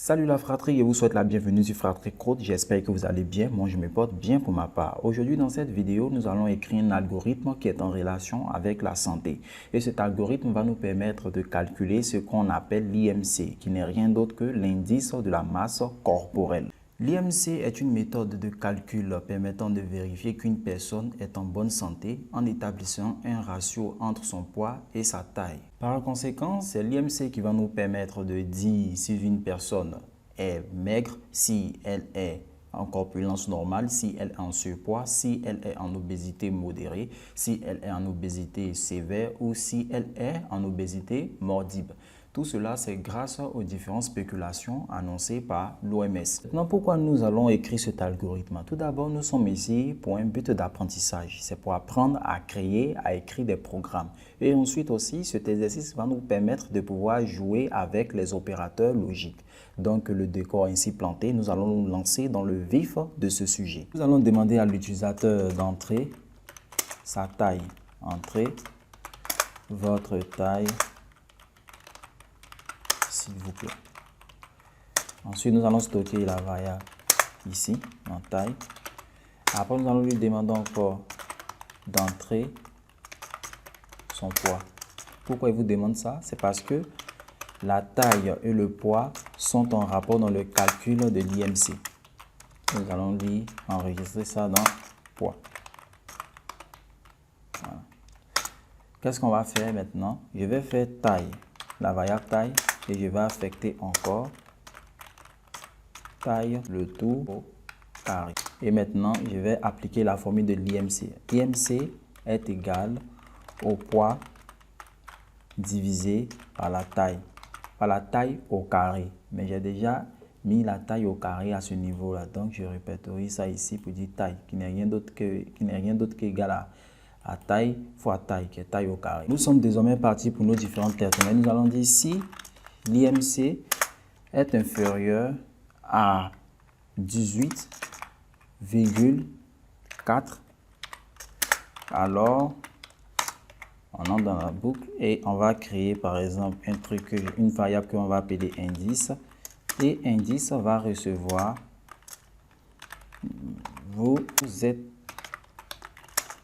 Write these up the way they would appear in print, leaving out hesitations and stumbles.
Salut la fratrie, je vous souhaite la bienvenue sur Fratrie Code. J'espère que vous allez bien. Moi, je me porte bien pour ma part. Aujourd'hui, dans cette vidéo, nous allons écrire un algorithme qui est en relation avec la santé. Et cet algorithme va nous permettre de calculer ce qu'on appelle l'IMC, qui n'est rien d'autre que l'indice de la masse corporelle. L'IMC est une méthode de calcul permettant de vérifier qu'une personne est en bonne santé en établissant un ratio entre son poids et sa taille. Par conséquent, c'est l'IMC qui va nous permettre de dire si une personne est maigre, si elle est en corpulence normale, si elle est en surpoids, si elle est en obésité modérée, si elle est en obésité sévère ou si elle est en obésité morbide. Tout cela, c'est grâce aux différentes spéculations annoncées par l'OMS. Maintenant, pourquoi nous allons écrire cet algorithme? Tout d'abord, nous sommes ici pour un but d'apprentissage. C'est pour apprendre à créer, à écrire des programmes. Et ensuite aussi, cet exercice va nous permettre de pouvoir jouer avec les opérateurs logiques. Donc, le décor ainsi planté, nous allons nous lancer dans le vif de ce sujet. Nous allons demander à l'utilisateur d'entrer sa taille. Entrez votre taille, s'il vous plaît. Ensuite, nous allons stocker la variable ici, en taille. Après, nous allons lui demander encore d'entrer son poids. Pourquoi il vous demande ça? C'est parce que la taille et le poids sont en rapport dans le calcul de l'IMC. Nous allons lui enregistrer ça dans poids. Voilà. Qu'est-ce qu'on va faire maintenant? Je vais faire taille, la variable taille, et je vais affecter encore taille, le tout au carré. Et maintenant, je vais appliquer la formule de l'IMC. IMC est égal au poids divisé par la taille au carré. Mais j'ai déjà mis la taille au carré à ce niveau-là. Donc, je répertorie ça ici pour dire taille, qui n'est rien d'autre qu'égal à taille fois taille, qui est taille au carré. Nous sommes désormais partis pour nos différentes termes. Nous allons dire si l'IMC est inférieur à 18,4, alors on entre dans la boucle et on va créer par exemple une variable qu'on va appeler indice, et indice va recevoir vous êtes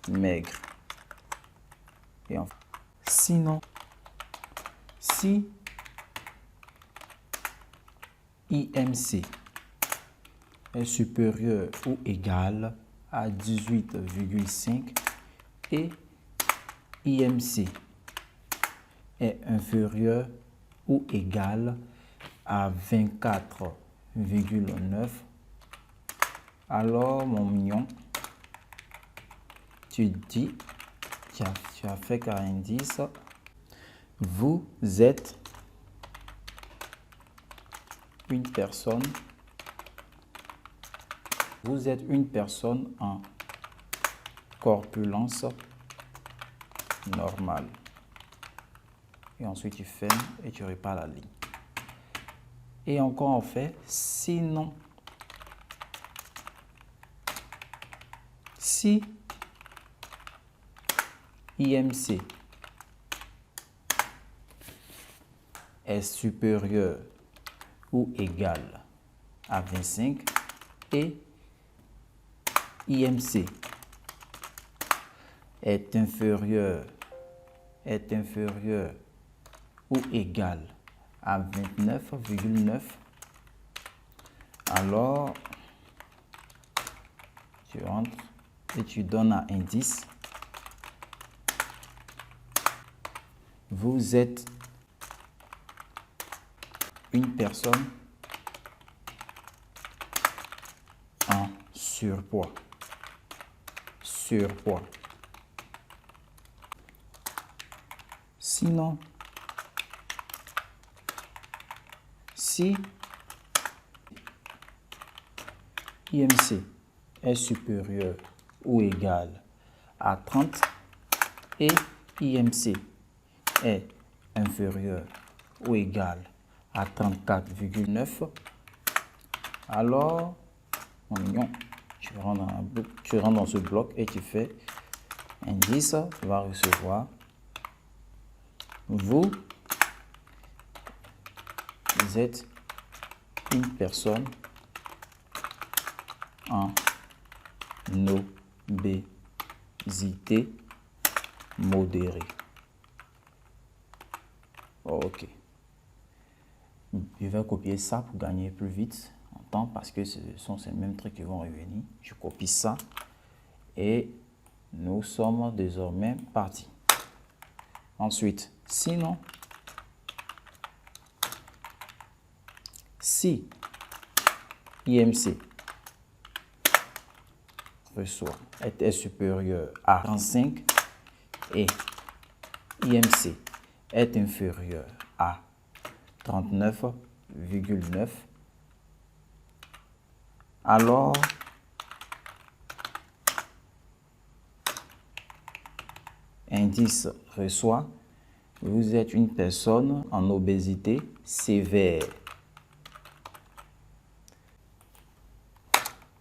maigre. Et enfin, sinon, si IMC est supérieur ou égal à 18,5 et IMC est inférieur ou égal à 24,9, alors mon mignon, tu as fait qu'un indice, vous êtes une personne en corpulence normale. Et ensuite, tu fermes et tu répares la ligne. Et encore on fait, sinon, si IMC est supérieur ou égal à 25 et IMC est inférieur ou égal à 29,9, alors tu rentres et tu donnes à indice vous êtes une personne en surpoids. Sinon, si IMC est supérieur ou égal à 30 et IMC est inférieur ou égal à 34,9, alors mon mignon, tu rentres dans ce bloc et tu fais indice va recevoir vous êtes une personne en obésité modérée. Ok. Je vais copier ça pour gagner plus vite en temps parce que ce sont ces mêmes trucs qui vont revenir. Je copie ça et nous sommes désormais partis. Ensuite, sinon, si IMC reçoit est supérieur à 35 et IMC est inférieur à 39,9, alors indice reçoit, vous êtes une personne en obésité sévère.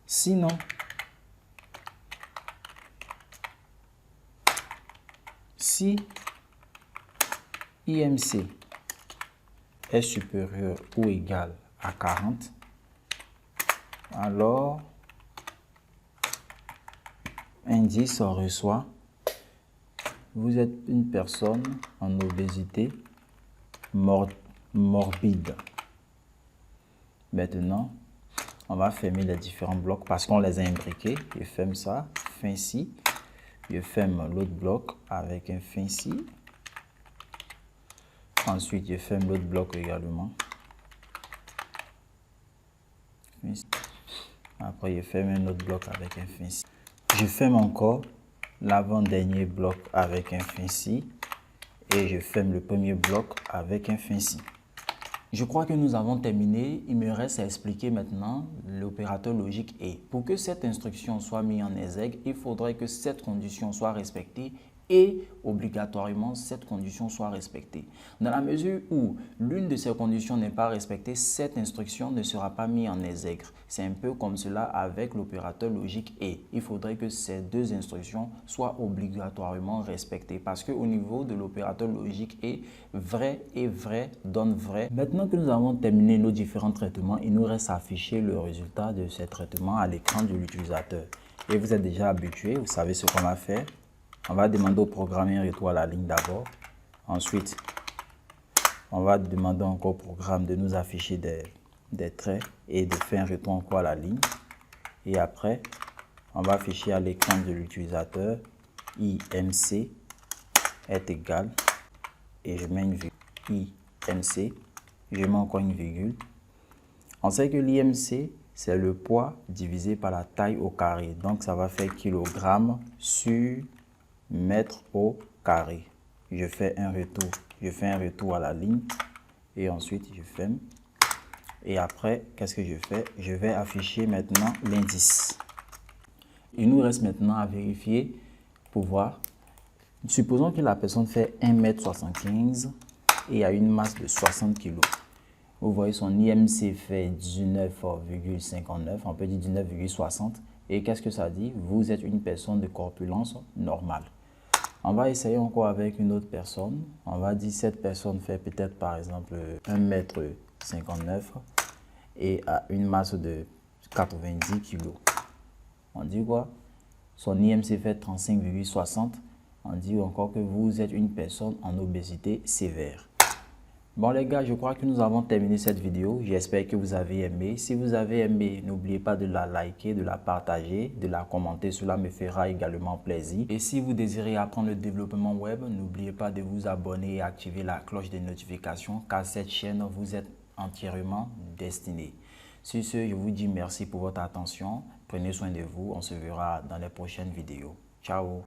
Sinon, si IMC est supérieur ou égal à 40, alors indice reçoit, vous êtes une personne en obésité morbide. Maintenant, on va fermer les différents blocs parce qu'on les a imbriqués. Je ferme ça, fin ici. Je ferme l'autre bloc avec un fin ici. Ensuite, je ferme l'autre bloc également. Après, je ferme un autre bloc avec un fin ici. Je ferme encore l'avant-dernier bloc avec un fin ici. Et je ferme le premier bloc avec un fin ici. Je crois que nous avons terminé. Il me reste à expliquer maintenant l'opérateur logique et. Pour que cette instruction soit mise en exergue, il faudrait que cette condition soit respectée et obligatoirement cette condition soit respectée. Dans la mesure où l'une de ces conditions n'est pas respectée, cette instruction ne sera pas mise en exergue. C'est un peu comme cela avec l'opérateur logique et. Il faudrait que ces deux instructions soient obligatoirement respectées parce qu'au niveau de l'opérateur logique et, vrai et vrai donne vrai. Maintenant que nous avons terminé nos différents traitements, il nous reste à afficher le résultat de ces traitements à l'écran de l'utilisateur. Et vous êtes déjà habitué, vous savez ce qu'on va faire. On va demander au programme un retour à la ligne d'abord. Ensuite, on va demander encore au programme de nous afficher des traits et de faire un retour encore à la ligne. Et après, on va afficher à l'écran de l'utilisateur IMC est égal, et je mets une virgule, IMC, je mets encore une virgule. On sait que l'IMC, c'est le poids divisé par la taille au carré. Donc, ça va faire kilogramme sur mètre au carré. Je fais un retour à la ligne et ensuite je ferme. Et après, qu'est-ce que je fais? Je vais afficher maintenant l'indice. Il nous reste maintenant à vérifier pour voir. Supposons que la personne fait 1,75 m et a une masse de 60 kg. Vous voyez, son IMC fait 19,59, on peut dire 19,60. Et qu'est-ce que ça dit? Vous êtes une personne de corpulence normale. On va essayer encore avec une autre personne. On va dire cette personne fait peut-être par exemple 1,59 m et a une masse de 90 kg. On dit quoi? Son IMC fait 35,60. On dit encore que vous êtes une personne en obésité sévère. Bon les gars, je crois que nous avons terminé cette vidéo. J'espère que vous avez aimé. Si vous avez aimé, n'oubliez pas de la liker, de la partager, de la commenter. Cela me fera également plaisir. Et si vous désirez apprendre le développement web, n'oubliez pas de vous abonner et activer la cloche de notification car cette chaîne vous est entièrement destinée. Sur ce, je vous dis merci pour votre attention. Prenez soin de vous. On se verra dans les prochaines vidéos. Ciao!